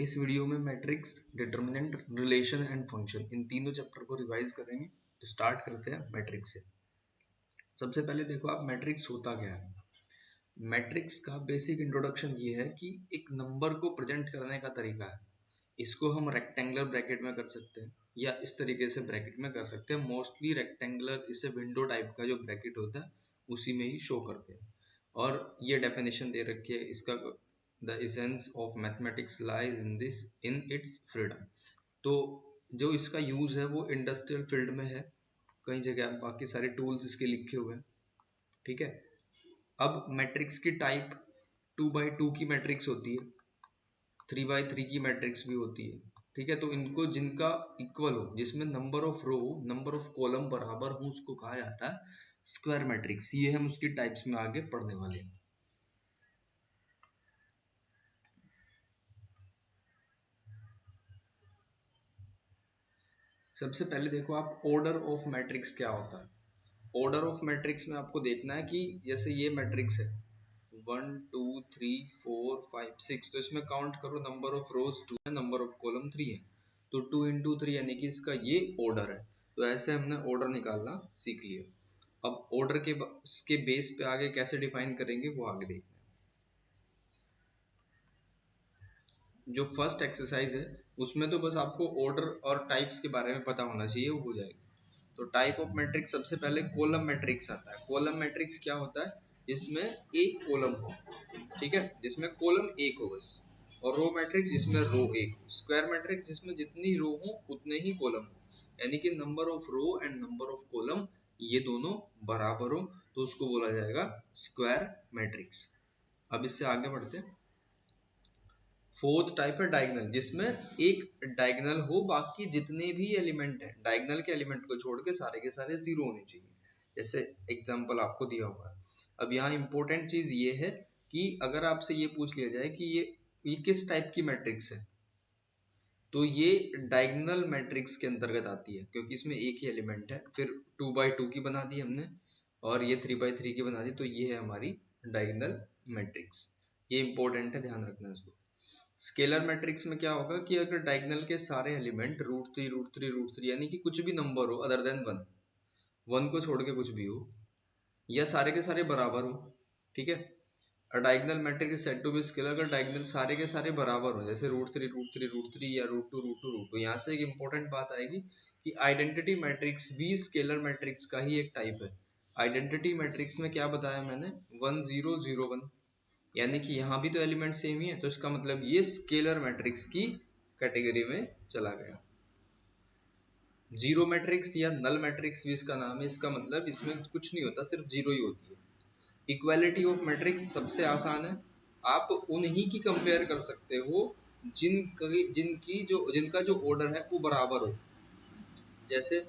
इस वीडियो में matrix, determinant, relation and function in तीनों चैप्टर को रिवाइज करेंगे। तो स्टार्ट करते हैं मैट्रिक्स से। सबसे पहले देखो आप मैट्रिक्स होता क्या है। मैट्रिक्स का बेसिक इंट्रोडक्शन ये है कि एक नंबर को प्रेजेंट करने का तरीका है। इसको हम रेक्टेंगुलर ब्रैकेट में कर सकते हैं या इस तरीके से ब्रैकेट में कर सकते हैं। मोस्टली रेक्टेंगुलर, इससे विंडो टाइप का जो ब्रैकेट होता है उसी में ही शो करते हैं। और ये डेफिनेशन दे रखी है इसका, the essence of mathematics lies in its freedom। तो जो इसका यूज है वो इंडस्ट्रियल फील्ड में है, कई जगह बाकी सारे टूल्स इसके लिखे हुए हैं। ठीक है। अब मैट्रिक्स की टाइप 2x2 की मैट्रिक्स होती है, 3x3 की मैट्रिक्स भी होती है। ठीक है। तो इनको जिनका इक्वल हो, जिसमें number of row number of column बराबर हो, उसको कहा जाता है स्क्वायर मैट्रिक्स। ये हम उसकी टाइप्स में आगे पढ़ने वाले हैं। सबसे पहले देखो आप ऑर्डर ऑफ मैट्रिक्स क्या होता है। ऑर्डर ऑफ मैट्रिक्स में आपको देखना है कि जैसे ये मैट्रिक्स है 1 2 3 4 5 6, तो इसमें काउंट करो नंबर ऑफ रोज 2 है, नंबर ऑफ कॉलम 3 है, तो 2 into 3 यानी कि इसका ये ऑर्डर है। तो ऐसे हमने ऑर्डर निकालना सीख लिया। अब ऑर्डर के बेस पे आगे कैसे डिफाइन करेंगे वो आगे देखना है। जो फर्स्ट एक्सरसाइज है उसमें तो बस आपको ऑर्डर और टाइप्स के बारे में पता होना चाहिए, वो हो जाएगा। तो टाइप ऑफ मैट्रिक्स सबसे पहले कॉलम मैट्रिक्स आता है। कॉलम मैट्रिक्स क्या होता है, जिसमें एक कॉलम हो। ठीक है, जिसमें कॉलम एक हो बस। और रो मैट्रिक्स जिसमें रो एक हो। स्क्वायर मैट्रिक्स जिसमें जितनी रो हो उतने ही कॉलम हो, यानी कि number of row and number of column ये दोनों बराबर हो, तो उसको बोला जाएगा स्क्वायर मैट्रिक्स। अब इससे आगे बढ़ते हैं। फोर्थ टाइप है डायगोनल, जिसमें एक डायगोनल हो, बाकी जितने भी एलिमेंट है डायगोनल के एलिमेंट को छोड़ के सारे जीरो होने चाहिए। जैसे एग्जांपल आपको दिया हुआ है। अब यहाँ इंपॉर्टेंट चीज ये है कि अगर आपसे ये पूछ लिया जाए कि ये किस टाइप की मैट्रिक्स है, तो ये डायगोनल मैट्रिक्स के अंतर्गत आती है, क्योंकि इसमें एक ही एलिमेंट है। फिर 2x2 की बना दी हमने, और ये 3x3 की बना दी, तो ये है हमारी डायगोनल मैट्रिक्स। ये इंपॉर्टेंट है, ध्यान रखना इसको। स्केलर मैट्रिक्स में क्या होगा कि अगर डायगोनल के सारे एलिमेंट √3 यानी कि कुछ भी नंबर हो अदर देन 1 को छोड़ के कुछ भी हो, या सारे के सारे बराबर हो। ठीक है। Diagonal matrix is said to be scalar अगर डायगोनल सारे के सारे बराबर हो, जैसे √3 या √2 यहाँ से एक इंपॉर्टेंट बात आएगी कि आइडेंटिटी मैट्रिक्स भी स्केलर मैट्रिक्स का ही एक टाइप है। आइडेंटिटी मैट्रिक्स में क्या बताया मैंने, 1 0 0 1, यानी कि यहाँ भी तो एलिमेंट सेम ही है, तो इसका मतलब ये स्केलर मैट्रिक्स की कैटेगरी में चला गया। जीरो मैट्रिक्स या नल मैट्रिक्स भी इसका नाम है। इसका मतलब इसमें कुछ नहीं होता, सिर्फ जीरो ही होती है। इक्वालिटी ऑफ मैट्रिक्स सबसे आसान है, आप उन्हीं की कंपेयर कर सकते हो जिनका जो ऑर्डर है वो बराबर हो। जैसे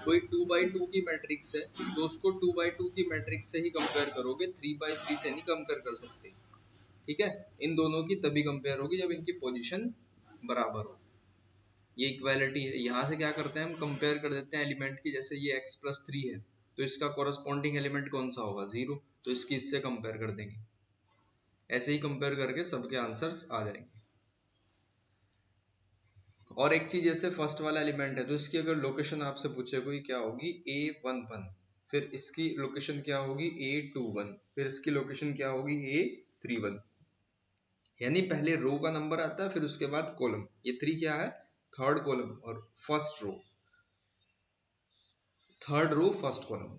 कोई 2x2 की मैट्रिक्स है, तो उसको 2x2 की मैट्रिक्स से ही कंपेयर करोगे, 3x3 से नहीं कंपेयर कर सकते। ठीक है। इन दोनों की तभी कंपेयर होगी जब इनकी पोजीशन बराबर हो। ये इक्वालिटी है। यहाँ से क्या करते हैं, हम कंपेयर कर देते हैं एलिमेंट की। जैसे ये x+3 है, तो इसका कोरस्पॉन्डिंग एलिमेंट कौन सा होगा, 0, तो इसकी इससे कंपेयर कर देंगे। ऐसे ही कंपेयर करके सबके आंसर्स आ जाएंगे। और एक चीज, जैसे फर्स्ट वाला एलिमेंट है, तो इसकी अगर लोकेशन आपसे पूछे कोई, क्या होगी, A11, फिर इसकी लोकेशन क्या होगी, A21, फिर इसकी लोकेशन क्या होगी, A31। यानी पहले रो का नंबर आता है, फिर उसके बाद कॉलम। ये 3 क्या है, थर्ड कॉलम, और first row, third row first column.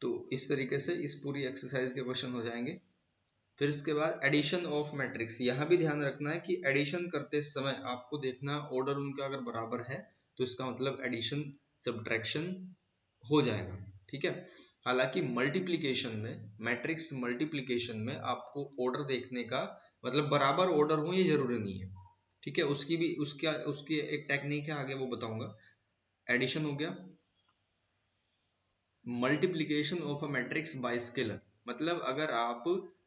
तो इस तरीके से इस पूरी एक्सरसाइज के क्वेश्चन हो जाएंगे। फिर इसके बाद एडिशन ऑफ मैट्रिक्स। यहाँ भी ध्यान रखना है कि एडिशन करते समय आपको देखना ऑर्डर उनका अगर बराबर है, तो इसका मतलब एडिशन सब्ट्रैक्शन हो जाएगा। ठीक है। हालांकि मल्टीप्लिकेशन में, मैट्रिक्स मल्टीप्लिकेशन में आपको ऑर्डर देखने का मतलब बराबर ऑर्डर हो ये जरूरी नहीं है। ठीक है। उसकी एक टेक्निक है, आगे वो बताऊंगा। एडिशन हो गया। Multiplication of a matrix bye scalar, मतलब अगर आप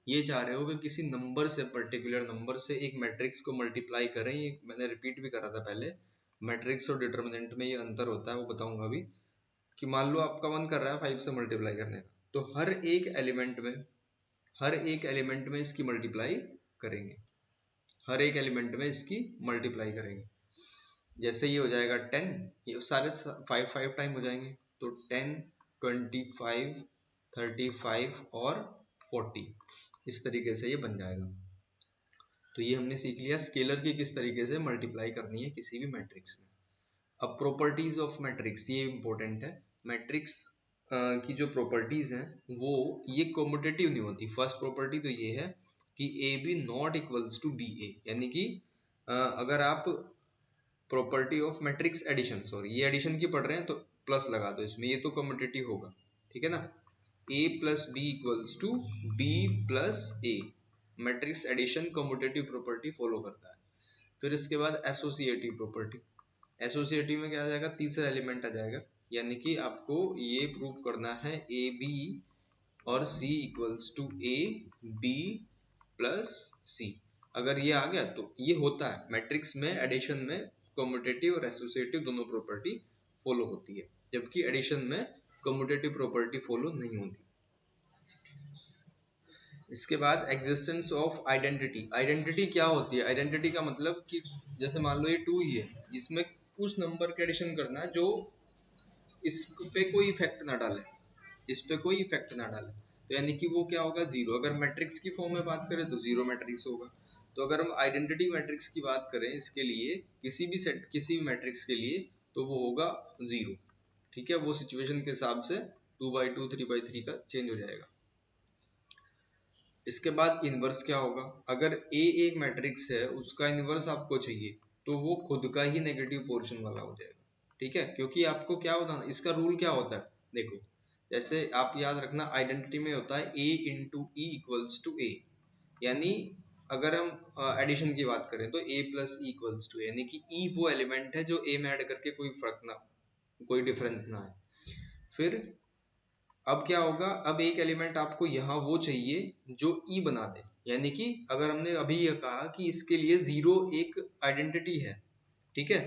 ये चाह रहे हो कि किसी नंबर से, पर्टिकुलर नंबर से एक मैट्रिक्स को मल्टीप्लाई करें, ये मैंने रिपीट भी करा था पहले। मैट्रिक्स और डिटर्मिनेंट में ये अंतर होता है, वो बताऊंगा अभी। कि मान लो आपका मन कर रहा है 5 से मल्टीप्लाई करने का, तो हर एक एलिमेंट में इसकी मल्टीप्लाई करेंगे। हर एक एलिमेंट में इसकी मल्टीप्लाई करेंगे। जैसे ये हो जाएगा 10, ये सारे 5 टाइम हो जाएंगे, तो 10, 25, 35 और 40, इस तरीके से ये बन जाएगा। तो ये हमने सीख लिया स्केलर की किस तरीके से मल्टीप्लाई करनी है किसी भी मैट्रिक्स में। अब प्रॉपर्टीज ऑफ मैट्रिक्स, ये इंपॉर्टेंट है। मैट्रिक्स की जो प्रॉपर्टीज हैं वो ये कॉम्पिटिटिव नहीं होती। फर्स्ट प्रॉपर्टी तो ये है कि A B not equals to B A, यानी कि अगर आप property of matrix addition, sorry ये एडिशन की पढ़ रहे हैं तो प्लस लगा दो इसमें, ये तो कम्यूटेटिव होगा, ठीक है ना। A plus B equals to B plus A, matrix addition commutative property follow करता है। फिर इसके बाद एसोसिएटिव प्रॉपर्टी, एसोसिएटिव में क्या आ जाएगा, तीसरा एलिमेंट आ जाएगा, यानी कि आपको ये प्रूव करना है ए बी और C equals to A B plus C. अगर ये आ गया तो ये होता है मैट्रिक्स में एडिशन में कम्यूटेटिव और एसोसिएटिव दोनों प्रॉपर्टी फॉलो होती है, जबकि एडिशन में कम्यूटेटिव प्रॉपर्टी फॉलो नहीं होती। इसके बाद एग्जिस्टेंस ऑफ आइडेंटिटी। आइडेंटिटी क्या होती है, आइडेंटिटी का मतलब कि जैसे मान लो ये 2 ही है, इसमें कुछ नंबर के एडिशन करना है जो इस पे कोई इफेक्ट ना डाले, इस पे कोई इफेक्ट ना डाले, तो यानी कि वो क्या होगा, जीरो। अगर मैट्रिक्स की फॉर्म में बात करें तो जीरो मैट्रिक्स होगा। तो अगर हम आइडेंटिटी मैट्रिक्स की बात करें इसके लिए, किसी भी सेट किसी भी मैट्रिक्स के लिए, तो वो होगा जीरो, ठीक है। वो सिचुएशन के हिसाब से 2/2 3/3 का चेंज हो जाएगा। इसके बाद इनवर्स क्या होगा, अगर ए एक मैट्रिक्स है उसका इनवर्स आपको चाहिए तो वो खुद का ही नेगेटिव पोर्शन वाला हो जाएगा, ठीक है। क्योंकि आपको क्या होता है, इसका रूल क्या होता है, देखो जैसे आप याद रखना आइडेंटिटी में होता है ए इंटू ई इक्वल्स टू ए, यानी अगर हम एडिशन की बात करें तो ए प्लस ई इक्वल्स टू, यानी कि ई वो एलिमेंट है जो ए में ऐड करके कोई फर्क ना, कोई डिफरेंस ना है। फिर अब क्या होगा, अब एक एलिमेंट आपको यहाँ वो चाहिए जो ई बना दे, यानी कि अगर हमने अभी ये कहा कि इसके लिए जीरो एक आइडेंटिटी है, ठीक है,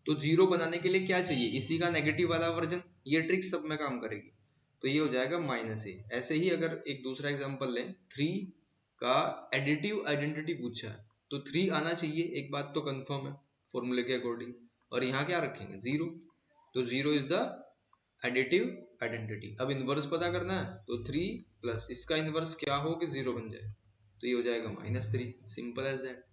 तो जीरो बनाने के लिए क्या चाहिए, इसी का नेगेटिव वाला वर्जन। ये ट्रिक सब में काम करेगी, तो ये हो जाएगा -a। ऐसे ही अगर एक दूसरा एग्जांपल लें, 3 का एडिटिव आइडेंटिटी पूछा है तो 3 आना चाहिए, एक बात तो कंफर्म है फॉर्मूले के अकॉर्डिंग, और यहाँ क्या रखेंगे, जीरो, तो zero is the additive identity. अब इनवर्स पता करना है तो 3 प्लस इसका इनवर्स क्या हो कि जीरो बन जाए, तो ये हो जाएगा -3, simple as that.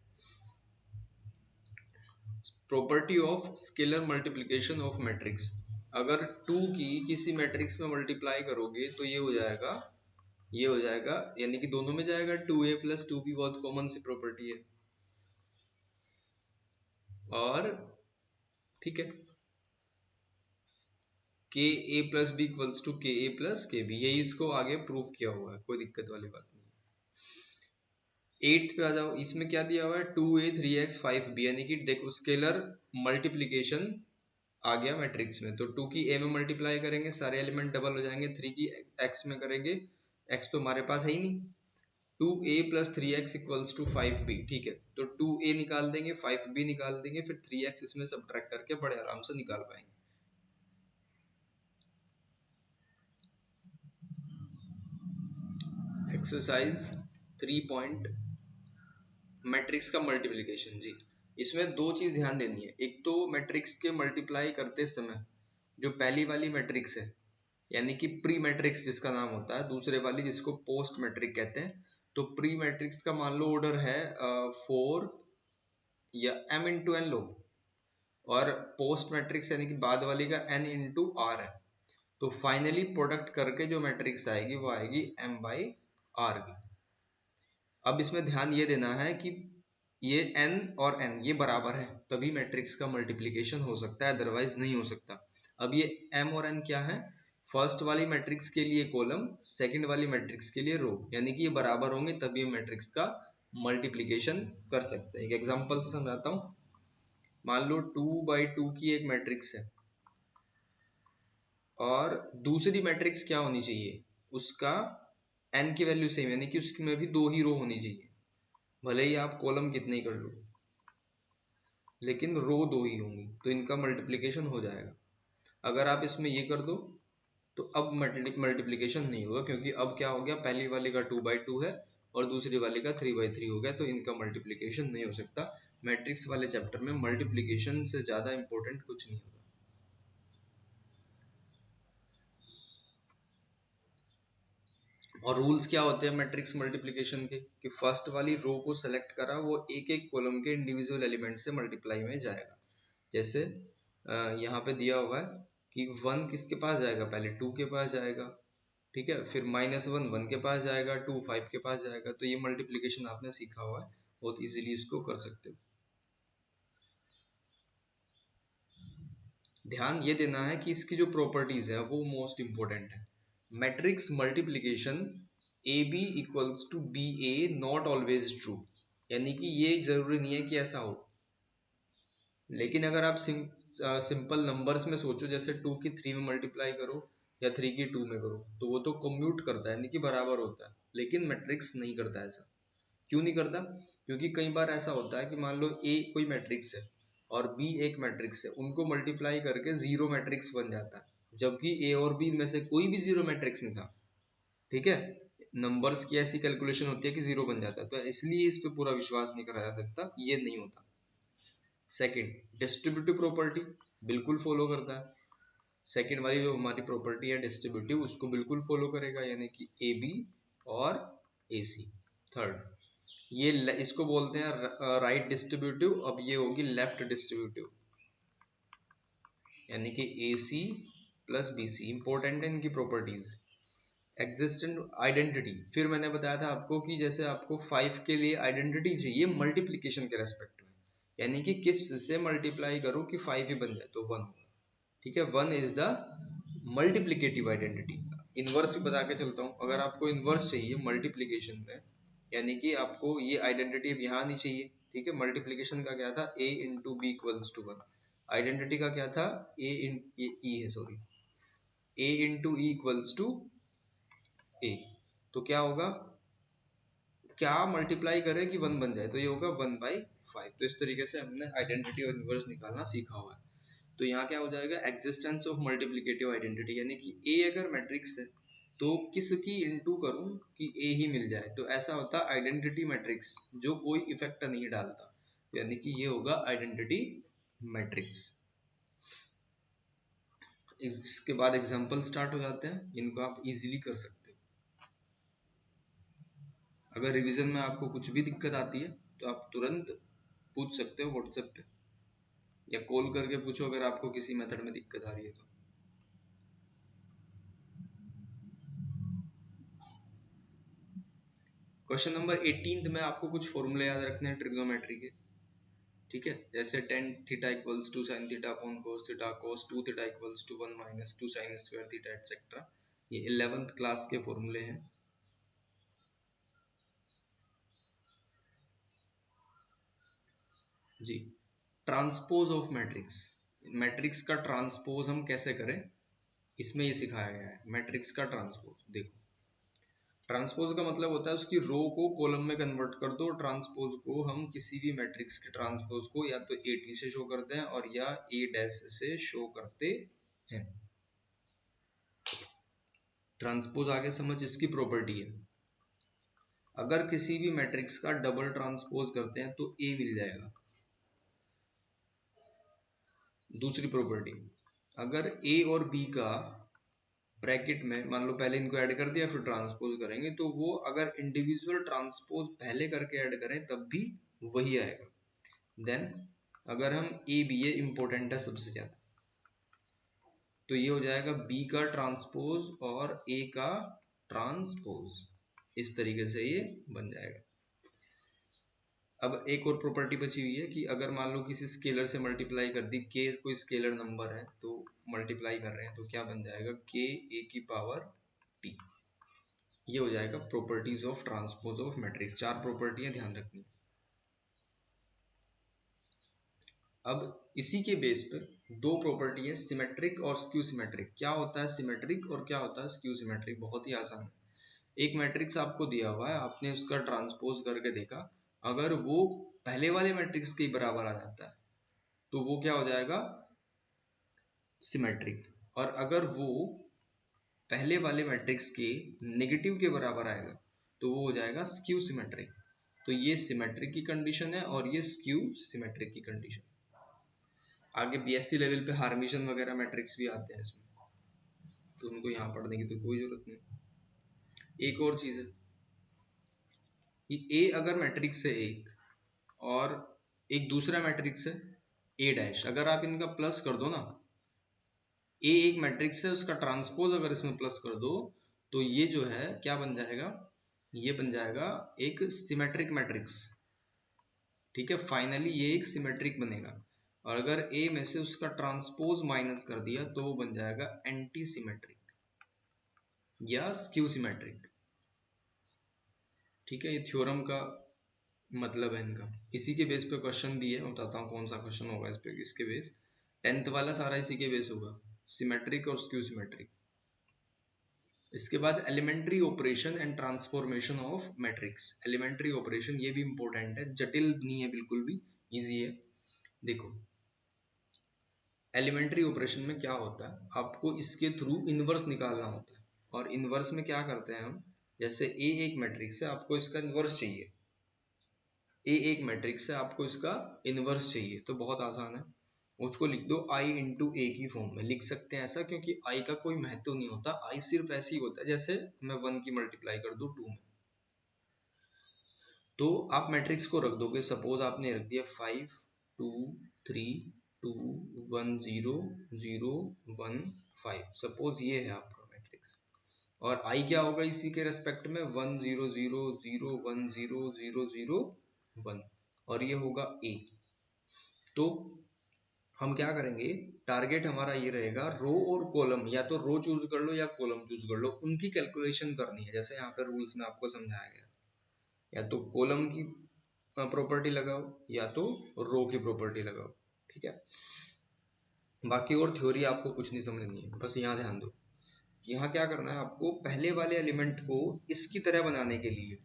Property of scalar multiplication of matrix, अगर 2 की किसी मैट्रिक्स में मल्टीप्लाई करोगे तो ये हो जाएगा, ये हो जाएगा, यानी कि दोनों में जाएगा 2a प्लस 2b, बहुत कॉमन सी प्रॉपर्टी है। और ठीक है, के ए प्लस बी इक्वल्स टू के ए प्लस के बी, यही इसको आगे प्रूव किया हुआ है, कोई दिक्कत वाली बात नहीं। 8th पे आ जाओ, इसमें क्या दिया हुआ है, 2a 3x 5b, यानी कि देखो स्केलर मल्टीप्लीकेशन आ गया मैट्रिक्स में, तो 2 की a में मल्टीप्लाई करेंगे सारे एलिमेंट डबल हो जाएंगे, 3 की x में करेंगे, x तो हमारे पास है ही नहीं, 2a plus 3x equals to 5b, ठीक है, तो 2a निकाल देंगे 5b निकाल देंगे, फिर 3x इसमें सब्ट्रैक्ट करके बड़े आराम से निकाल पाएंगे। एक्सरसाइज 3 मैट्रिक्स का मल्टीप्लिकेशन जी। इसमें दो चीज ध्यान देनी है, एक तो मैट्रिक्स के मल्टीप्लाई करते समय जो पहली वाली मैट्रिक्स है यानी कि प्री मैट्रिक्स जिसका नाम होता है, दूसरे वाली जिसको पोस्ट मैट्रिक कहते हैं। तो प्री मैट्रिक्स का मान लो ऑर्डर है 4 या m इंटू एन लो, और पोस्ट मैट्रिक्स यानी कि बाद वाली का n इंटू आर है, तो फाइनली प्रोडक्ट करके जो मैट्रिक्स आएगी वो आएगी m/r की। अब इसमें ध्यान ये देना है कि ये n और n ये बराबर है तभी मैट्रिक्स का मल्टीप्लिकेशन हो सकता है, अदरवाइज नहीं हो सकता। अब ये m और n क्या है, फर्स्ट वाली मैट्रिक्स के लिए कॉलम, सेकंड वाली मैट्रिक्स के लिए रो, यानी कि ये बराबर होंगे तभी मैट्रिक्स का मल्टीप्लिकेशन कर सकते हैं। एक एग्जांपल से समझाता हूँ, मान लो 2/2 की एक मैट्रिक्स है और दूसरी मैट्रिक्स क्या होनी चाहिए, उसका n की वैल्यू सेम, यानी कि उसमें भी 2 ही रो होनी चाहिए, भले ही आप कॉलम कितने ही कर लो लेकिन रो 2 ही होंगी, तो इनका मल्टीप्लिकेशन हो जाएगा। अगर आप इसमें ये कर दो तो अब मल्टीप्लिकेशन नहीं होगा, क्योंकि अब क्या हो गया, पहली वाली का 2/2 है, और दूसरी वाली का 3/3 हो गया, तो इनका मल्टीप्लिकेशन नहीं हो सकता। मैट्रिक्स वाले चैप्टर में मल्टीप्लिकेशन से ज़्यादा इंपॉर्टेंट कुछ नहीं होता। और रूल्स क्या होते हैं मैट्रिक्स मल्टीप्लिकेशन के, कि फर्स्ट वाली रो को सेलेक्ट करा, वो एक एक कॉलम के इंडिविजुअल एलिमेंट से मल्टीप्लाई में जाएगा। जैसे यहाँ पे दिया हुआ है कि 1 किसके पास जाएगा, पहले 2 के पास जाएगा, ठीक है, फिर -1 1 के पास जाएगा, 2 5 के पास जाएगा। तो ये मल्टीप्लिकेशन आपने सीखा हुआ है, बहुत इजीली इसको कर सकते हो। ध्यान ये देना है कि इसकी जो प्रॉपर्टीज है वो मोस्ट इंपॉर्टेंट है। Matrix multiplication A B equals to B A not always true, यानी कि ये जरूरी नहीं है कि ऐसा हो। लेकिन अगर आप सिंपल नंबर्स में सोचो, जैसे 2 की 3 में मल्टीप्लाई करो या 3 की 2 में करो, तो वो तो कम्यूट करता है, यानी कि बराबर होता है। लेकिन मैट्रिक्स नहीं करता ऐसा। क्यों नहीं करता? क्योंकि कई बार ऐसा होता है कि मान लो ए कोई मैट्रिक्स है और बी एक मैट्रिक्स है, उनको मल्टीप्लाई करके जीरो मैट्रिक्स बन जाता है, जबकि ए और बी में से कोई भी जीरो मैट्रिक्स नहीं था। ठीक है, नंबर्स की ऐसी कैलकुलेशन होती है कि जीरो बन जाता है, तो इसलिए इस पे पूरा विश्वास नहीं करा जा सकता, ये नहीं होता। सेकंड, डिस्ट्रीब्यूटिव प्रॉपर्टी बिल्कुल फॉलो करता है। सेकंड वाली जो हमारी प्रॉपर्टी है डिस्ट्रीब्यूटिव, उसको बिल्कुल फॉलो करेगा, यानी कि ए बी और ए सी। थर्ड, ये इसको बोलते हैं राइट डिस्ट्रीब्यूटिव, अब ये होगी लेफ्ट डिस्ट्रीब्यूटिव, यानी कि A C plus B C. Important है इनकी प्रॉपर्टीज। एग्जिस्टेंट आइडेंटिटी, फिर मैंने बताया था आपको कि जैसे आपको 5 के लिए आइडेंटिटी चाहिए मल्टीप्लिकेशन के रेस्पेक्ट में, यानी कि किस से मल्टीप्लाई करूं कि 5 ही बन जाए, तो 1। ठीक है, 1 is the multiplicative identity. Inverse भी बता के चलता हूँ, अगर आपको इनवर्स चाहिए मल्टीप्लिकेशन में, यानी कि आपको ये आइडेंटिटी अब यहाँ नहीं चाहिए। ठीक है, मल्टीप्लिकेशन का क्या था, a into B equals to 1। Identity का क्या था, a इन ई है, sorry, a into E equals to a। तो क्या होगा, क्या मल्टीप्लाई करें कि 1 बन जाए, तो ये होगा 1/5। तो इस तरीके से हमने आइडेंटिटी और इनवर्स निकालना सीखा हुआ है। तो यहाँ क्या हो जाएगा, एग्जिस्टेंस ऑफ मल्टीप्लिकेटिव आइडेंटिटी, यानी कि ए अगर मैट्रिक्स है तो किसकी इनटू करूं कि ए ही मिल जाए, तो ऐसा होता है आइडेंटिटी मैट्रिक्स, जो कोई इफेक्ट नहीं डालता, यानी कि ये होगा आइडेंटिटी मैट्रिक्स। इसके बाद एग्जांपल स्टार्ट हो जाते हैं, इनको आप इजीली कर सकते हो। अगर रिवीजन में आपको कुछ भी दिक्कत आती है तो आप तुरंत पूछ सकते हो व्हाट्सएप पे, या कॉल करके पूछो अगर आपको किसी मेथड में दिक्कत आ रही है तो। क्वेश्चन नंबर 18 में आपको कुछ फॉर्मूले याद रखने हैं ट्रिग्नोमेट्री के। ठीक है, जैसे tan theta equals to sin theta upon cos theta, cos 2 theta equals to 1 minus 2 sin square theta etcetera. ये 11th क्लास के फॉर्मूले हैं। जी, ट्रांसपोज ऑफ मैट्रिक्स, मैट्रिक्स का ट्रांसपोज हम कैसे करें, इसमें ये सिखाया गया है। मैट्रिक्स का ट्रांसपोज देखो, ट्रांसपोज का मतलब होता है उसकी रो को कॉलम में कन्वर्ट कर दो। ट्रांसपोज को हम किसी भी मैट्रिक्स के ट्रांसपोज को या तो ए टी से शो करते हैं और या ए डैश से शो करते हैं। ट्रांसपोज आगे समझ, इसकी प्रॉपर्टी है, अगर किसी भी मैट्रिक्स का डबल ट्रांसपोज करते हैं तो ए मिल जाएगा। दूसरी प्रॉपर्टी, अगर ए और बी का ब्रैकेट में, मान लो पहले इनको ऐड कर दिया फिर ट्रांसपोज करेंगे, तो वो अगर इंडिविजुअल ट्रांसपोज पहले करके ऐड करें तब भी वही आएगा। देन अगर हम ए बी, ये इंपॉर्टेंट है सबसे ज्यादा, तो ये हो जाएगा बी का ट्रांसपोज और ए का ट्रांसपोज, इस तरीके से ये बन जाएगा। अब एक और प्रॉपर्टी बची हुई है कि अगर मान लो किसी स्केलर से मल्टीप्लाई कर दी, के कोई स्केलर नंबर है तो मल्टीप्लाई कर रहे हैं, तो क्या बन जाएगा, के ए की पावर टी। ये हो जाएगा properties of transpose of matrix. 4 प्रॉपर्टियां ध्यान रखनी। अब इसी के बेस पे दो प्रॉपर्टी है, सिमेट्रिक और स्क्यू सिमेट्रिक। क्या होता है सिमेट्रिक और क्या होता है स्क्यू सिमेट्रिक, बहुत ही आसान है। एक मैट्रिक्स आपको दिया हुआ है, आपने उसका ट्रांसपोज करके देखा, अगर वो पहले वाले मैट्रिक्स के बराबर आ जाता है तो वो क्या हो जाएगा, सिमेट्रिक। और अगर वो पहले वाले मैट्रिक्स के नेगेटिव के बराबर आएगा तो वो हो जाएगा स्क्यू सिमेट्रिक। तो ये सिमेट्रिक की कंडीशन है और ये स्क्यू सिमेट्रिक की कंडीशन। आगे बीएससी लेवल पे हार्मिशन वगैरह मैट्रिक्स भी आते हैं इसमें, तो उनको यहाँ पढ़ने की तो कोई जरूरत नहीं। एक और चीज है कि ए अगर मैट्रिक्स है एक और एक दूसरा मैट्रिक्स है ए डैश, अगर आप इनका प्लस कर दो ना, ए एक मैट्रिक्स है उसका ट्रांसपोज अगर इसमें प्लस कर दो तो ये जो है क्या बन जाएगा, ये बन जाएगा एक सिमेट्रिक मैट्रिक्स। ठीक है, फाइनली ये एक सिमेट्रिक बनेगा। और अगर ए में से उसका ट्रांसपोज माइनस कर दिया तो वो बन जाएगा एंटी सिमेट्रिक या स्क्यू सिमेट्रिक। ठीक है, ये थ्योरम का मतलब है इनका। इसी के बेस पे क्वेश्चन भी है, मैं बताता हूँ कौन सा क्वेश्चन होगा इस पे, इसके बेस 10th वाला सारा इसी के बेस होगा, सिमेट्रिक और स्क्यू सिमेट्रिक। इसके बाद elementary operation and transformation of matrix. Elementary operation ये भी इंपॉर्टेंट है, जटिल नहीं है बिल्कुल भी, इजी है। देखो एलिमेंट्री ऑपरेशन में क्या होता है, आपको इसके थ्रू इनवर्स निकालना होता है। और इनवर्स में क्या करते हैं हम, जैसे ए एक मैट्रिक्स है, आपको इसका इनवर्स चाहिए, ए एक मैट्रिक्स है, आपको इसका इनवर्स चाहिए, तो बहुत आसान है, उसको लिख दो आई इंटू ए की फॉर्म में। लिख सकते हैं ऐसा क्योंकि आई का कोई महत्व नहीं होता, आई सिर्फ ऐसे ही होता है जैसे मैं 1 की मल्टीप्लाई कर दूं 2 में। तो आप मैट्रिक्स को रख दोगे, सपोज आपने रख दिया 5 2 3 2 1 0 0 1 5, सपोज ये है आपका मैट्रिक्स। और आई क्या होगा इसी के रेस्पेक्ट में, 1 0 0 0 1 0 0 0 1, और ये होगा ए। तो हम क्या करेंगे, टारगेट हमारा ये रहेगा रो और कॉलम, या तो रो चूज कर लो या कॉलम चूज कर लो, उनकी कैलकुलेशन करनी है। जैसे यहाँ पे रूल्स में आपको समझाया गया, या तो कॉलम की प्रॉपर्टी लगाओ या तो रो की प्रॉपर्टी लगाओ। ठीक है, बाकी और थ्योरी आपको कुछ नहीं समझनी है, बस यहाँ ध्यान दो। यहाँ क्या करना है आपको, पहले वाले एलिमेंट को इसकी तरह बनाने के लिए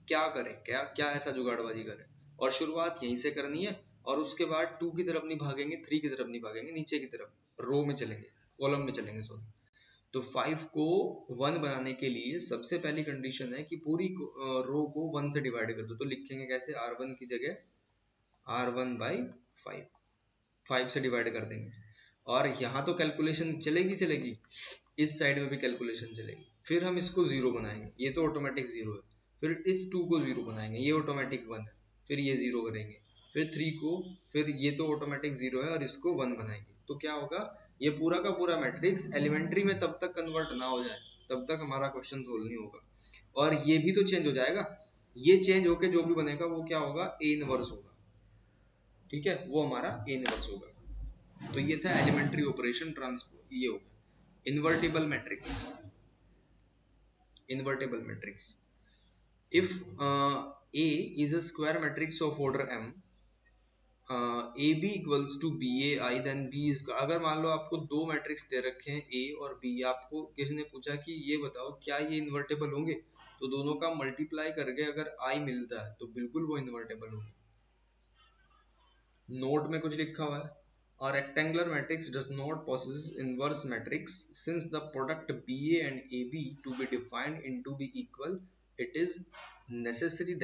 क्या करें, क्या क्या ऐसा जुगाड़बाजी करें, और शुरुआत यहीं से करनी है। और उसके बाद 2 की तरफ नहीं भागेंगे, 3 की तरफ नहीं भागेंगे, नीचे की तरफ रो में चलेंगे, कॉलम में चलेंगे सॉरी। तो 5 को 1 बनाने के लिए सबसे पहली कंडीशन है कि पूरी रो को 1 से डिवाइड कर दो। तो लिखेंगे कैसे, R1 की जगह R1 बाई 5 से डिवाइड कर देंगे। और यहाँ तो कैलकुलेशन चलेगी, इस साइड में भी कैलकुलेशन चलेगी। फिर हम इसको 0 बनाएंगे, ये तो ऑटोमेटिक 0 है। फिर इस 2 को 0 बनाएंगे, ये ऑटोमेटिक 1 है। फिर ये 0 करेंगे, फिर 3 को, फिर ये तो ऑटोमेटिक 0 है और इसको 1 बनाएंगे। तो क्या होगा, ये पूरा का पूरा मैट्रिक्स एलिमेंट्री में तब तक कन्वर्ट ना हो जाए तब तक हमारा क्वेश्चन सोल्व नहीं होगा। और ये भी तो चेंज हो जाएगा, ये चेंज होके जो भी बनेगा वो क्या होगा, ए इनवर्स होगा। ठीक है, वो हमारा ए इनवर्स होगा। तो ये था एलिमेंट्री ऑपरेशन ट्रांसपोज, ये हो गया invertible matrix. Invertible matrix. If A is a square matrix of order m, AB equals to BAI, then B is, अगर मान लो आपको दो मैट्रिक्स दे रखे हैं A और B, आपको किसी ने पूछा कि ये बताओ क्या ये इन्वर्टेबल होंगे, तो दोनों का मल्टीप्लाई करके अगर I मिलता है तो बिल्कुल वो इन्वर्टेबल होंगे। नोट में कुछ लिखा हुआ है, a rectangular matrix does not possess inverse matrix since the product BA and AB to be defined into be equal, it is necessary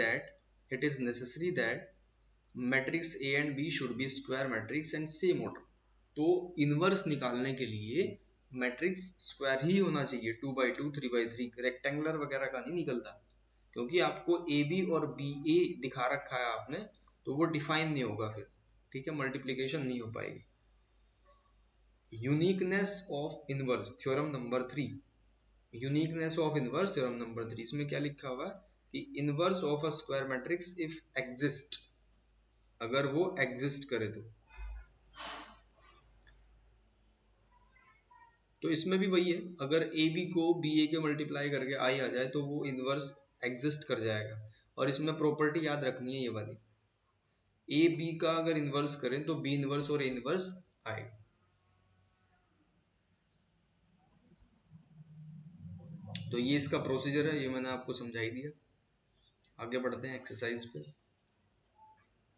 that matrix A and B should be square matrix and same order। तो inverse निकालने के लिए matrix square ही होना चाहिए, 2x2 3x3, rectangular वगैरह का नहीं निकलता, क्योंकि आपको ए बी और बी ए दिखा रखा है आपने, तो वो डिफाइन नहीं होगा फिर। ठीक है, मल्टीप्लीकेशन नहीं हो पाएगी। Uniqueness of inverse, theorem number 3। Uniqueness of inverse, theorem number 3, इसमें क्या लिखा हुआ है कि inverse of a square matrix if exist, अगर वो एग्जिस्ट करे तो इसमें भी वही है, अगर ए बी को बी ए के मल्टीप्लाई करके आई आ जाए तो वो इनवर्स एग्जिस्ट कर जाएगा। और इसमें प्रॉपर्टी याद रखनी है ये वाली, ए बी का अगर इनवर्स करें तो बी इनवर्स और ए इनवर्स आएगा। तो ये इसका प्रोसीजर है, ये मैंने आपको समझाई दिया। आगे बढ़ते हैं एक्सरसाइज पे।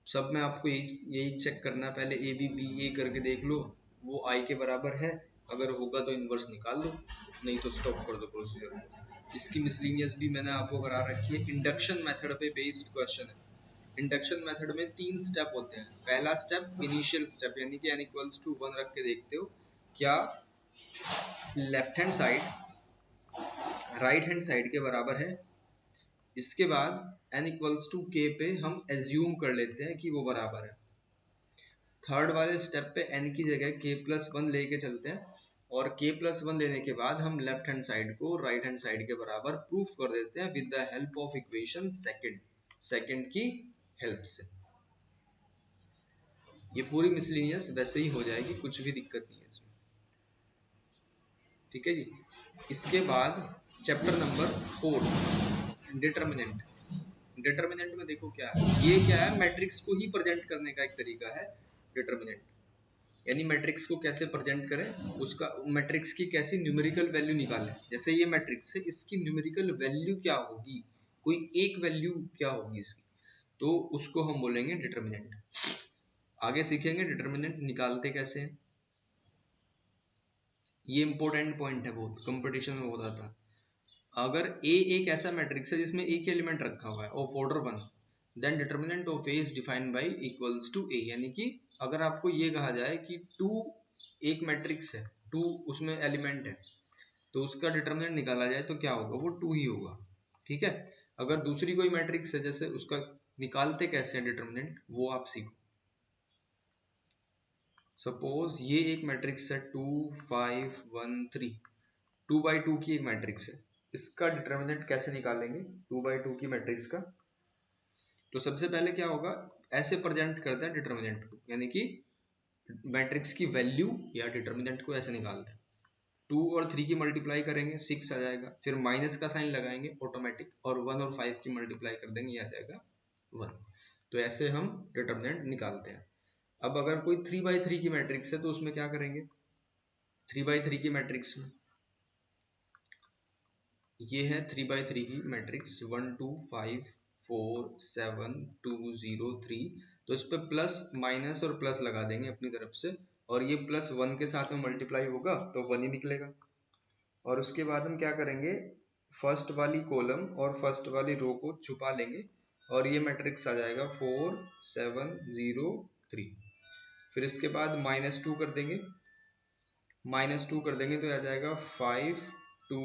सब में आपको यही चेक करना है, पहले ए बी बी ए करके देख लो वो आई के बराबर है, अगर होगा तो इन्वर्स निकाल दो, नहीं तो स्टॉप कर दो प्रोसीजर। इसकी मिसलिनियस भी मैंने आपको करा रखी है। इंडक्शन मेथड पे बेस्ड क्वेश्चन है। इंडक्शन मेथड में 3 स्टेप होते हैं। पहला स्टेप इनिशियल स्टेप, यानी कि n इक्वल्स टू 1 रख के देखते हो क्या left hand side right hand side के बराबर है। इसके बाद n इक्वल्स टू k पे हम एज्यूम कर लेते हैं कि वो बराबर है। थर्ड वाले स्टेप पे n की जगह k प्लस 1 लेके चलते हैं, और k प्लस 1 लेने के बाद हम लेफ्ट हैंड साइड को राइट हैंड साइड के बराबर प्रूफ कर देते हैं with the help of equation second की हेल्प से। ये पूरी मिसलिनियस वैसे ही हो जाएगी, कुछ भी दिक्कत नहीं है इसमें। ठीक है जी। इसके बाद चैप्टर नंबर 4 डिटर्मिनेंट। डिटर्मिनेंट में देखो क्या है, ये क्या है, मैट्रिक्स को ही प्रेजेंट करने का एक तरीका है डिटर्मिनेंट। यानी मैट्रिक्स को कैसे प्रेजेंट करें, उसका मैट्रिक्स की कैसी न्यूमेरिकल वैल्यू निकालें। जैसे ये मैट्रिक्स है, इसकी न्यूमेरिकल वैल्यू क्या होगी, कोई एक वैल्यू क्या होगी इसकी, तो उसको हम बोलेंगे डिटर्मिनेंट। आगे सीखेंगे डिटर्मिनेंट निकालते कैसे हैं। ये इंपॉर्टेंट पॉइंट है, बहुत कंपटीशन में बहुत आता है। अगर A एक ऐसा मैट्रिक्स है जिसमें एक एलिमेंट रखा हुआ है of order 1, then determinant of A is defined by equals to A। यानी कि अगर आपको ये कहा जाए कि 2 एक मैट्रिक्स है, 2 उसमें एलिमेंट है, तो उसका डिटर्मिनेंट निकाला जाए तो क्या होगा, वो 2 ही होगा। ठीक है। अगर दूसरी कोई मैट्रिक्स है, जैसे उसका निकालते कैसे हैं डिटर्मिनेंट, वो आप सीखो। सपोज ये एक मैट्रिक्स है 2 5 1 3, 2 बाई 2 की एक मैट्रिक्स है। इसका डिटर्मिनेंट कैसे निकालेंगे 2 बाई 2 की मैट्रिक्स का, तो सबसे पहले क्या होगा, ऐसे प्रेजेंट करते हैं डिटर्मिनेंट को, यानी कि मैट्रिक्स की वैल्यू या डिटर्मिनेंट को ऐसे निकालते हैं। 2 और 3 की मल्टीप्लाई करेंगे 6 आ जाएगा, फिर माइनस का साइन लगाएंगे ऑटोमेटिक, और 1 और 5 की मल्टीप्लाई कर देंगे, ये आ जाएगा 1। तो ऐसे हम डिटर्मिनेंट निकालते हैं। अब अगर कोई 3 बाई 3 की मैट्रिक्स है तो उसमें क्या करेंगे, 3 बाई 3 की मैट्रिक्स में ये है 3 बाई 3 की मैट्रिक्स 1 2 5 4 7 2 0 3, तो इस पर प्लस माइनस और प्लस लगा देंगे अपनी तरफ से, और ये प्लस 1 के साथ में मल्टीप्लाई होगा तो 1 ही निकलेगा। और उसके बाद हम क्या करेंगे, फर्स्ट वाली कॉलम और फर्स्ट वाली रो को छुपा लेंगे, और ये मैट्रिक्स आ जाएगा 4 7 0 3। फिर इसके बाद -2 कर देंगे, -2 कर देंगे तो आ जाएगा 5 2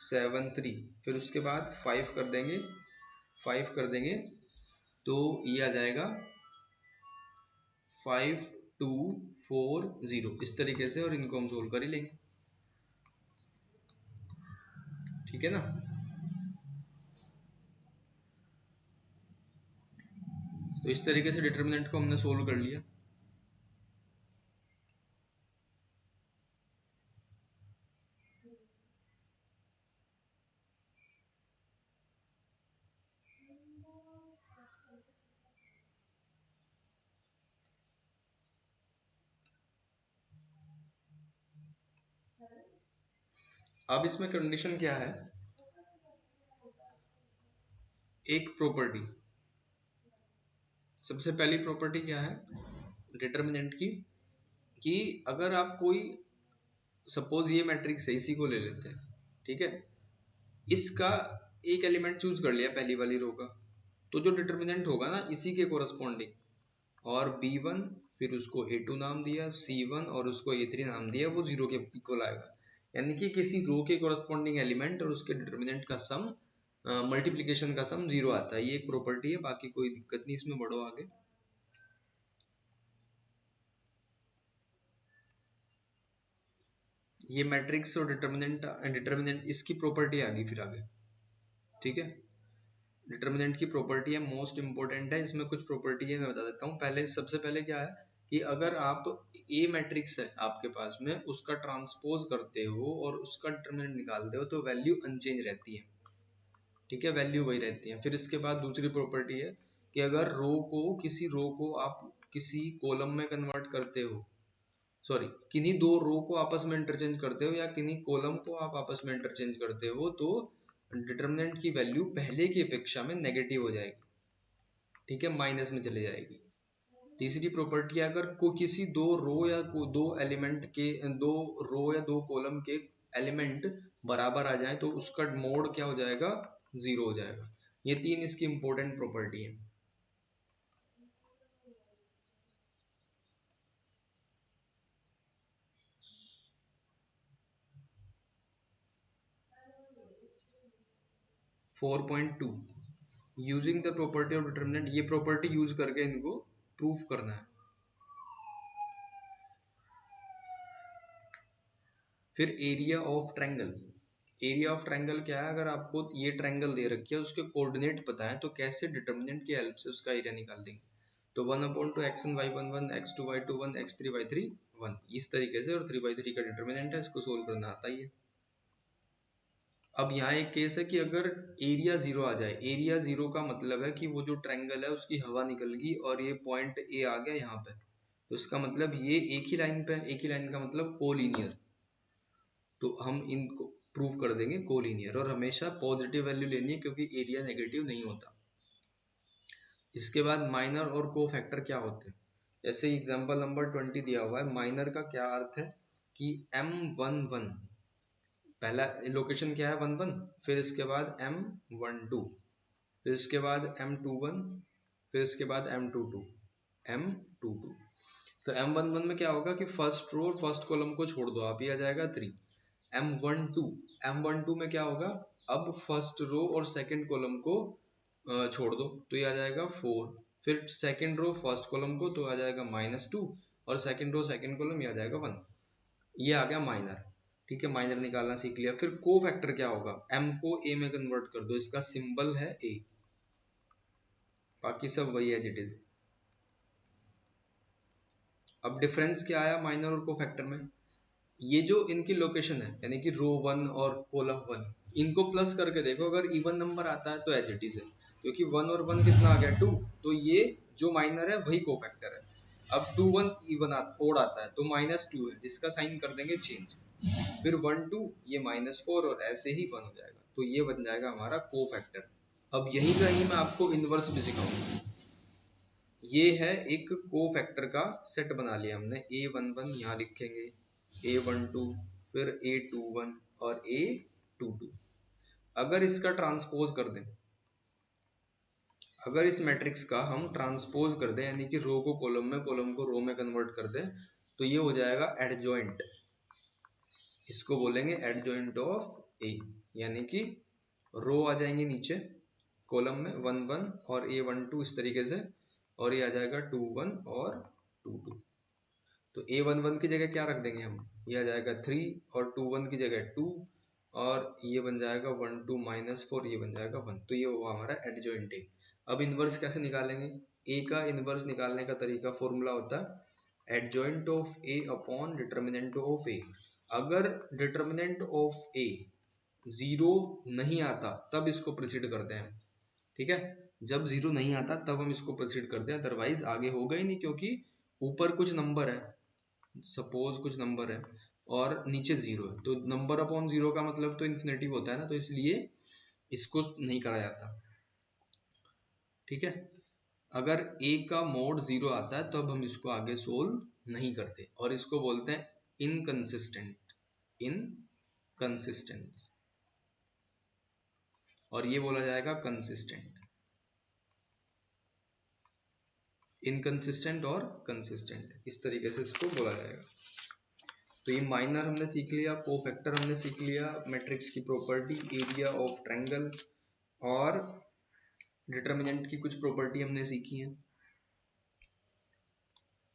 7 3। फिर उसके बाद 5 कर देंगे, 5 कर देंगे तो ये आ जाएगा 5 2 4 0, इस तरीके से, और इनको हम सोल्व कर ही लेंगे। ठीक है ना। तो इस तरीके से डिटर्मिनेंट को हमने सोल्व कर लिया। अब इसमें कंडीशन क्या है, एक प्रॉपर्टी, सबसे पहली प्रॉपर्टी क्या है डिटर्मिनेंट की, कि अगर आप कोई, सपोज ये मैट्रिक्स है, इसी को ले लेते हैं। ठीक है, इसका एक एलिमेंट चूज कर लिया पहली वाली रो का, तो जो डिटर्मिनेंट होगा ना इसी के कोरस्पॉन्डिंग, और B1 फिर उसको A2 नाम दिया, C1 और उसको A3 नाम दिया, वो 0 के इक्वल आएगा। यानी कि किसी रो के कोरस्पॉन्डिंग एलिमेंट और उसके डिटर्मिनेंट का सम, मल्टीप्लिकेशन का सम 0 आता है। ये एक प्रॉपर्टी है, बाकी कोई दिक्कत नहीं इसमें, बढ़ो आगे। ये मैट्रिक्स और डिटर्मिनेंट इसकी प्रॉपर्टी आ गई फिर आगे। ठीक है, डिटर्मिनेंट की प्रॉपर्टी है, मोस्ट इंपॉर्टेंट है। इसमें कुछ प्रॉपर्टी है, मैं बता देता हूँ। पहले सबसे पहले क्या है कि अगर आप ए मैट्रिक्स है आपके पास में, उसका ट्रांसपोज करते हो और उसका डिटर्मिनेंट निकालते हो तो वैल्यू अनचेंज रहती है। ठीक है, वैल्यू वही रहती है। फिर इसके बाद दूसरी प्रॉपर्टी है कि अगर किसी रो को आप किसी कॉलम में कन्वर्ट करते हो, सॉरी, किन्हीं दो रो को आपस में इंटरचेंज करते हो या किन्हीं कॉलम को आप आपस में इंटरचेंज करते हो, तो डिटर्मिनेंट की वैल्यू पहले की अपेक्षा में नेगेटिव हो जाएगी। ठीक है, माइनस में चले जाएगी। तीसरी प्रॉपर्टी है, अगर को किसी दो रो या दो एलिमेंट के दो रो या दो कॉलम के एलिमेंट बराबर आ जाए तो उसका मोड क्या हो जाएगा, जीरो हो जाएगा। ये तीन इसकी इंपॉर्टेंट प्रॉपर्टी है। 4.2 using the property of determinant, ये प्रॉपर्टी यूज करके इनको प्रूफ करना है। फिर area of triangle, area of triangle क्या है, अगर आपको ये ट्रायंगल दे रखी है उसके कोऑर्डिनेट पता है तो कैसे डिटर्मिनेंट की हेल्प से उसका एरिया निकाल देंगे। तो 1/2 x1 y1 1 x2 y2 1 x3 y3 1 इस तरीके से, और 3/3 का डिटर्मिनेंट है, इसको सोल्व करना आता ही है। अब यहाँ एक केस है कि अगर एरिया जीरो आ जाए, एरिया जीरो का मतलब है कि वो जो ट्रायंगल है उसकी हवा निकल गई और ये पॉइंट ए आ गया यहाँ पे, तो इसका मतलब ये एक ही लाइन पे है, एक ही लाइन का मतलब कोलिनियर। तो हम इनको प्रूव कर देंगे कोलिनियर, और हमेशा पॉजिटिव वैल्यू लेनी है क्योंकि एरिया नेगेटिव नहीं होता। इसके बाद माइनर और को फैक्टर क्या होते हैं, जैसे एग्जांपल नंबर 20 दिया हुआ है। माइनर का क्या अर्थ है कि M11 पहला लोकेशन क्या है 11, फिर इसके बाद M12, फिर इसके बाद M21, फिर इसके बाद M22। तो M11 में क्या होगा कि फर्स्ट रो और फर्स्ट कॉलम को छोड़ दो आप, ये आ जाएगा 3। M12 में क्या होगा, अब फर्स्ट रो और सेकंड कॉलम को छोड़ दो तो ये आ जाएगा 4। फिर सेकंड रो फर्स्ट कॉलम को तो आ जाएगा -2, और सेकंड रो सेकंड कॉलम ये आ जाएगा 1। ये आ गया माइनर। ठीक है, माइनर निकालना सीख लिया। फिर को फैक्टर क्या होगा, m को a में कन्वर्ट कर दो, इसका सिंबल है a, बाकी सब वही है इट इज। अब डिफरेंस क्या आया माइनर और को फैक्टर में, ये जो इनकी लोकेशन है यानी कि रो 1 और कॉलम 1, इनको प्लस करके देखो, अगर इवन नंबर आता है तो एज इट इज है, क्योंकि 1 और 1 कितना आ गया 2, तो ये जो माइनर है वही को फैक्टर है। अब 2 1 इवन ओड आता है तो -2 है, जिसका साइन कर देंगे चेंज, फिर 1 2 ये -4 और ऐसे ही 1 हो जाएगा, तो ये बन जाएगा हमारा को फैक्टर। अब यही कहीं मैं आपको इनवर्स भी सिखाऊंगा। ये है एक को फैक्टर का सेट बना लिया हमने, A11 यहाँ लिखेंगे, A12, फिर A21 और A22। अगर इसका ट्रांसपोज कर दें, अगर इस मैट्रिक्स का हम ट्रांसपोज कर दें यानी कि रो को कॉलम में, कॉलम को रो में कन्वर्ट कर दें, तो ये हो जाएगा एडजॉइंट। इसको बोलेंगे एडजॉइंट ऑफ ए, यानी कि रो आ जाएंगे नीचे कॉलम में 1 1 और A12 इस तरीके से, और ये आ जाएगा 2 1 और 2 2। तो A11 की जगह क्या रख देंगे हम, ये आ जाएगा 3, और 2 1 की जगह 2, और ये बन जाएगा 1 2 -4, ये बन जाएगा 1। तो ये हुआ हमारा एडजॉइंट ए। अब इनवर्स कैसे निकालेंगे, ए का इनवर्स निकालने का तरीका फॉर्मूला होता है adjoint of A upon determinant of A. अगर डिटर्मिनेंट ऑफ ए जीरो नहीं आता तब इसको प्रोसीड करते हैं, ठीक है। जब जीरो नहीं आता तब हम इसको प्रोसीड करते हैं, अदरवाइज आगे होगा ही नहीं, क्योंकि ऊपर कुछ नंबर है, सपोज कुछ नंबर है और नीचे जीरो है, तो नंबर अपॉन जीरो का मतलब तो इन्फिनेटिव होता है ना, तो इसलिए इसको नहीं करा जाता। ठीक है, अगर a का मोड जीरो आता है तब हम इसको आगे सोल्व नहीं करते, और इसको बोलते हैं इनकंसिस्टेंट, इनकंसिस्टेंस, और ये बोला जाएगा कंसिस्टेंट। इनकंसिस्टेंट और कंसिस्टेंट, इस तरीके से इसको बोला जाएगा। तो ये माइनर हमने सीख लिया, को फैक्टर हमने सीख लिया, मैट्रिक्स की प्रॉपर्टी, एरिया ऑफ ट्रायंगल, और डिटर्मिनेंट की कुछ प्रॉपर्टी हमने सीखी है।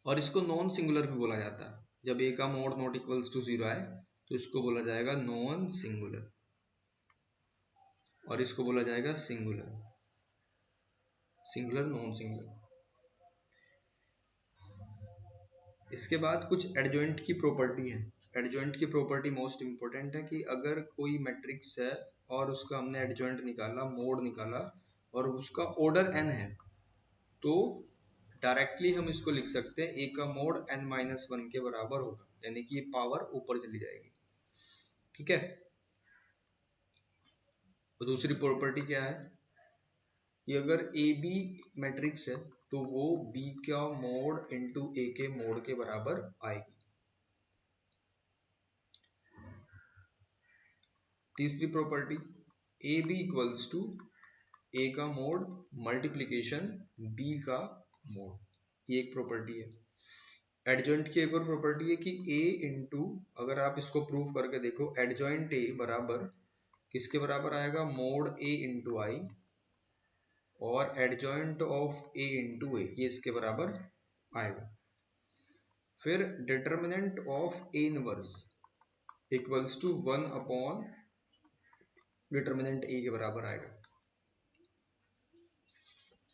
और इसको नॉन सिंगुलर भी बोला जाता है, जब ए का mod not equals to zero आए तो इसको बोला जाएगा नॉन सिंगुलर, और इसको बोला जाएगा सिंगुलर, सिंगुलर नॉन सिंगुलर। इसके बाद कुछ एडजॉइंट की प्रॉपर्टी है। एडजॉइंट की प्रॉपर्टी मोस्ट इंपॉर्टेंट है कि अगर कोई मैट्रिक्स है और उसका हमने एडजॉइंट निकाला, मोड निकाला, और उसका ऑर्डर n है, तो डायरेक्टली हम इसको लिख सकते हैं a का मोड n-1 के बराबर होगा, यानी कि ये पावर ऊपर चली जाएगी। ठीक है, तो दूसरी प्रॉपर्टी क्या है, कि अगर ए बी मैट्रिक्स है तो वो बी का मोड इंटू ए के मोड के बराबर आएगी। तीसरी property, A B equals to A का मोड मल्टीप्लीकेशन बी का मोड, ये एक प्रॉपर्टी है। एडजॉइंट की एक और प्रॉपर्टी है कि ए इंटू, अगर आप इसको प्रूव करके देखो, एडजॉइंट ए बराबर किसके बराबर आएगा, मोड ए इंटू आई, और adjoint of A into A ये इसके बराबर आएगा। फिर determinant of A inverse equals to 1 upon determinant A के बराबर आएगा।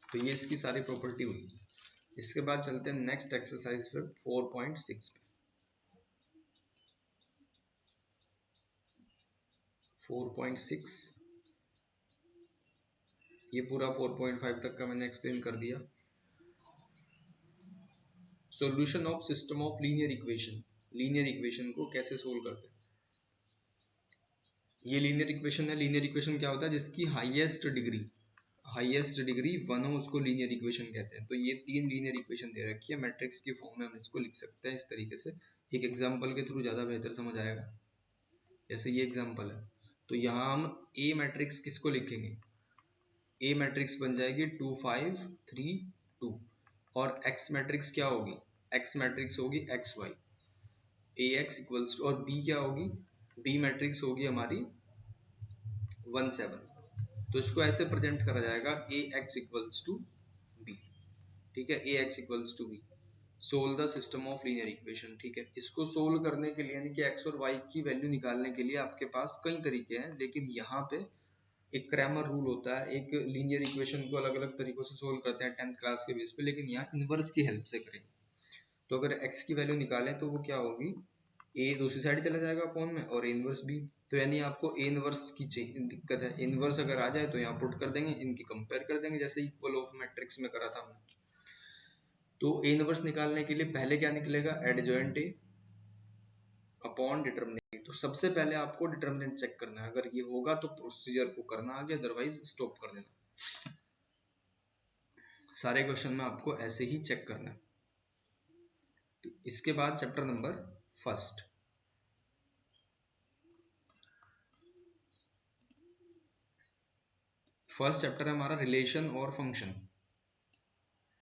तो ये इसकी सारी प्रॉपर्टी हुई। इसके बाद चलते हैं नेक्स्ट एक्सरसाइज पे 4.6 पे। 4.6 ये पूरा 4.5 तक का मैंने एक्सप्लेन कर दिया। Solution of system of linear equation, linear equation को कैसे सोल्व करते हैं। ये लीनियर इक्वेशन है। लीनियर इक्वेशन क्या होता है, जिसकी हाईएस्ट डिग्री 1 हो उसको लीनियर इक्वेशन कहते हैं। तो ये 3 लीनियर इक्वेशन दे रखी है, मैट्रिक्स की फॉर्म में हम इसको लिख सकते हैं इस तरीके से। एक एग्जांपल के थ्रू ज़्यादा बेहतर समझ आएगा। जैसे ये एग्जांपल है, तो यहाँ हम ए मैट्रिक्स किसको लिखेंगे, ए मैट्रिक्स बन जाएगी 2 5 3 2, और एक्स मैट्रिक्स क्या होगी, एक्स मैट्रिक्स होगी X Y, A X equals to, और बी क्या होगी, बी मैट्रिक्स होगी हमारी 1 7। तो इसको ऐसे प्रेजेंट करा जाएगा A X equals to B, ठीक है, A X equals to B. Solve the system of linear equation, ठीक है। इसको सोल्व करने के लिए, यानी कि एक्स और वाई की वैल्यू निकालने के लिए आपके पास कई तरीके हैं, लेकिन यहाँ पे एक क्रैमर रूल होता है। एक लीनियर इक्वेशन को अलग अलग तरीकों से सोल्व करते हैं 10th क्लास के बेस पे, लेकिन यहाँ इनवर्स की हेल्प से करेंगे। तो अगर x की वैल्यू निकालें तो वो क्या होगी, a दूसरी साइड चला जाएगा अपॉन में, और इनवर्स b। तो यानी आपको a इनवर्स की दिक्कत है, इनवर्स अगर आ जाए तो यहाँ पुट कर देंगे, इनकी कंपेयर कर देंगे, जैसे इक्वल ऑफ मैट्रिक्स में करा था हमने। तो a इनवर्स निकालने के लिए पहले क्या निकलेगा, एडजॉइंट a अपॉन डिटर्मिनेंट। तो सबसे पहले आपको डिटर्मिनेंट चेक करना है, अगर ये होगा तो प्रोसीजर को करना आगे, अदरवाइज स्टॉप कर देना। सारे क्वेश्चन में आपको ऐसे ही चेक करना है। तो इसके बाद चैप्टर नंबर फर्स्ट, चैप्टर है हमारा रिलेशन और फंक्शन।